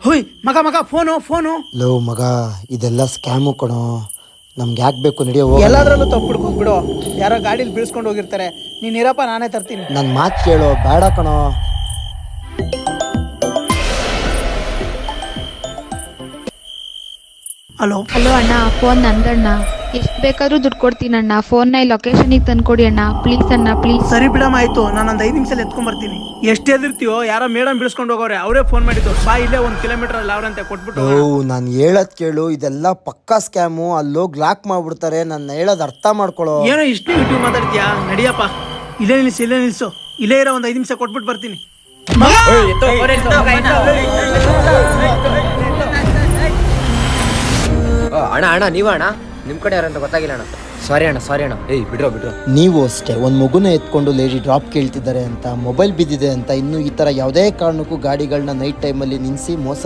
ಹುಯ್ ಮಗ ಮಗ phone low ಮಗ, ಇದೆಲ್ಲ ಸ್ಕ್ಯಾಮು ಕಣೋ. ನಮ್ಗೆ ಯಾಕೆ ಬೇಕು, ನಡೆಯೋ. ಎಲ್ಲಾದ್ರಲ್ಲೂ ತಪ್ಪು ಬಿಡು. ಯಾರೋ ಗಾಡಿಲಿ ಬೀಳ್ಸ್ಕೊಂಡು ಹೋಗಿರ್ತಾರೆ. ನೀನ್ ಇರಪ್ಪ, ನಾನೇ ತರ್ತೀನಿ. ನನ್ನ ಮಾತು ಕೇಳೋ, ಬೇಡ ಕಣೋ. ಹಲೋ ಅಣ್ಣ, ಫೋನ್ ನಂದಣ್ಣ. ಎಷ್ಟು ಬೇಕಾದ್ರೂ ದುಡ್ಡು ಕೊಡ್ತೀನಿ ಅಣ್ಣ. ಫೋನ್ನ ಲೊಕೇಶನಿಗೆ ತಂದ್ಕೊಡಿ ಅಣ್ಣ, ಪ್ಲೀಸ್ ಅಣ್ಣ, ಪ್ಲೀಸ್. ಸರಿ ಬಿಡಮ್ಮ, ಆಯ್ತು. ನಾನು ಒಂದು 5 ನಿಮಿಷದಲ್ಲಿ ಎತ್ಕೊಂಡ್ ಬರ್ತೀನಿ. ಎಷ್ಟು ಎದಿರ್ತೀಯೋ, ಯಾರೋ ಮೇಡಮ್ ಬಿಡಿಸ್ಕೊಂಡು ಹೋಗೋರೆ, ಅವರೇ ಫೋನ್ ಮಾಡಿದ್ದು. ಬಾ, ಇಲ್ಲೇ 1 ಕಿಲೋಮೀಟರ್ ಅಲ್ಲಿ ಅವ್ರಂತೆ ಕೊಟ್ಬಿಟ್ಟು. ನಾನು ಹೇಳೋದು ಕೇಳು, ಇದೆಲ್ಲ ಪಕ್ಕಾ ಸ್ಕ್ಯಾಮು. ಅಲ್ಲೋಗಿ ಲಾಕ್ ಮಾಡ್ಬಿಡ್ತಾರೆ. ನನ್ನ ಹೇಳೋದು ಅರ್ಥ ಮಾಡ್ಕೊಳ್ಳೋ. ಏನೋ ಇಷ್ಟು ಯೂಟ್ಯೂಬ್ ಮಾತಾಡ್ತೀಯಾ? ನಡಿಯಪ್ಪ, ಇಲ್ಲೇ ನಿಲ್ಸು. ಇಲ್ಲೇ ಇರೋ 1 5 ನಿಮಿಷ ಕೊಟ್ಬಿಟ್ಟು ಬರ್ತೀನಿ. ಅಣ್ಣ ನೀವ ಅಣ್ಣ? ನಿಮ್ ಕಡೆ ಯಾರಂತ ಗೊತ್ತಾಗಿಲ್ಲ ಅಣ್ಣ. ಸಾರಿ ಅಣ್ಣ. ಏಯ್ ಬಿಡ್ರೋ. ನೀವು ಅಷ್ಟೇ, ಒಂದು ಮಗುನ ಎತ್ಕೊಂಡು ಲೇಡಿ ಡ್ರಾಪ್ ಕೇಳ್ತಿದ್ದಾರೆ ಅಂತ, ಮೊಬೈಲ್ ಬಿದ್ದಿದೆ ಅಂತ, ಇನ್ನು ಈ ಥರ ಯಾವುದೇ ಕಾರಣಕ್ಕೂ ಗಾಡಿಗಳನ್ನ ನೈಟ್ ಟೈಮಲ್ಲಿ ನಿಲ್ಲಿಸಿ ಮೋಸ